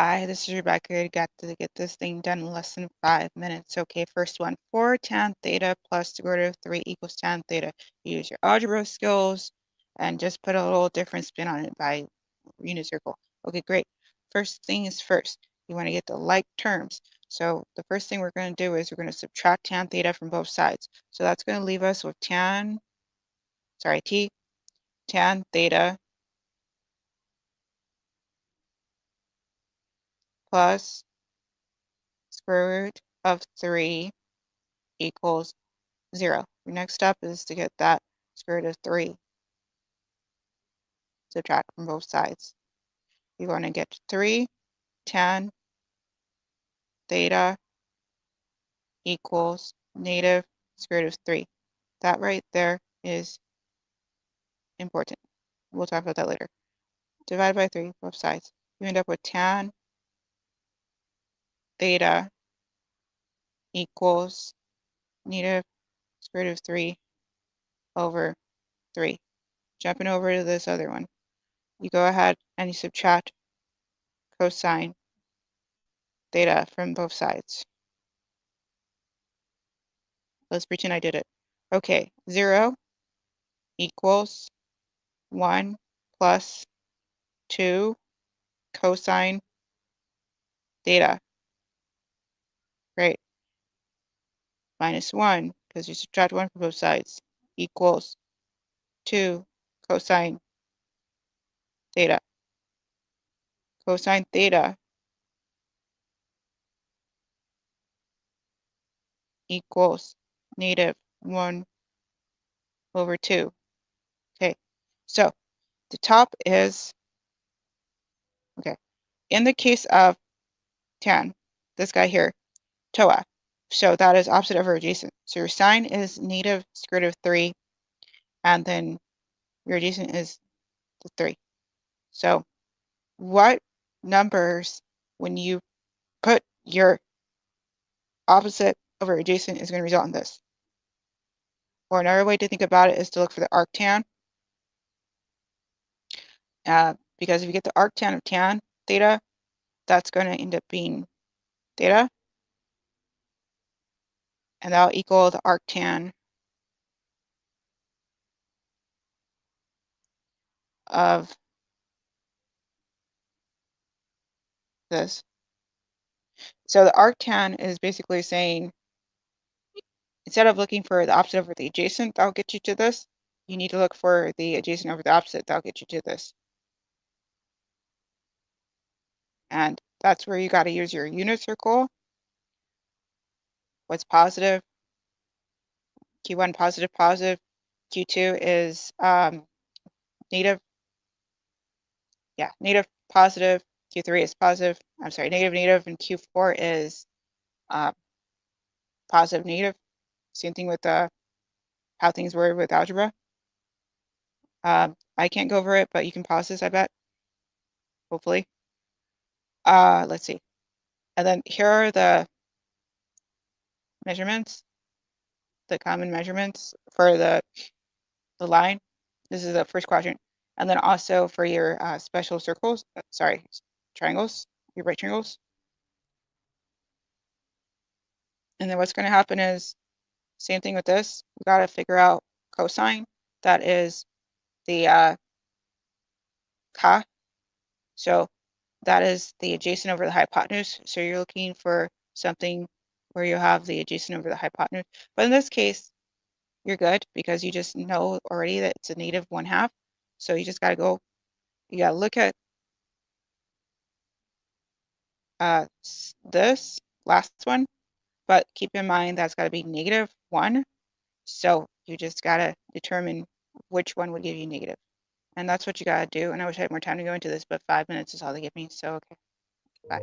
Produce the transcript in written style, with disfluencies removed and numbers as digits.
Hi, this is Rebecca. Got to get this thing done in less than 5 minutes. Okay, first one. 4 tan theta plus the root of 3 equals tan theta. Use your algebra skills and just put a little different spin on it by unit circle. Okay, great. First thing is first. You want to get the like terms. So the first thing we're going to do is we're going to subtract tan theta from both sides. So that's going to leave us with t tan theta plus square root of 3 equals 0. Your next step is to get that square root of 3, subtract from both sides. You're going to get 3 tan theta equals negative square root of 3. That right there is important. We'll talk about that later. Divide by 3, both sides. You end up with tan theta equals negative square root of 3 over 3. Jumping over to this other one. You go ahead and you subtract cosine theta from both sides. Let's pretend I did it. Okay, 0 equals 1 plus 2 cosine theta. Great. Minus 1, because you subtract 1 from both sides, equals 2 cosine theta. Cosine theta equals negative 1 over 2. Okay, so the top is, okay, in the case of tan, this guy here, TOA, so that is opposite over adjacent. So your sine is negative square root of 3, and then your adjacent is the 3. So what numbers, when you put your opposite over adjacent, is going to result in this? Or another way to think about it is to look for the arctan. Because if you get the arctan of tan theta, that's going to end up being theta. And that'll equal the arctan of this. So the arctan is basically saying, instead of looking for the opposite over the adjacent, that'll get you to this, you need to look for the adjacent over the opposite, that'll get you to this. And that's where you got to use your unit circle. What's positive? Q1 positive, positive. Q2 is negative. Yeah, negative, positive. Q3 is positive. I'm sorry, negative, negative. And Q4 is positive, negative. Same thing with how things were with algebra. I can't go over it, but you can pause this, I bet. Hopefully. Let's see. And then here are the measurements, the common measurements for the line. This is the first quadrant. And then also for your special circles, sorry, triangles, your right triangles. And then what's going to happen is, same thing with this. We got to figure out cosine. That is the cosθ. So that is the adjacent over the hypotenuse. So you're looking for something where you have the adjacent over the hypotenuse. But in this case, you're good because you just know already that it's a negative 1/2. So you just got to go, you got to look at this last one, but keep in mind that's got to be negative 1. So you just got to determine which one would give you negative. And that's what you got to do. And I wish I had more time to go into this, but 5 minutes is all they give me. So, okay, bye.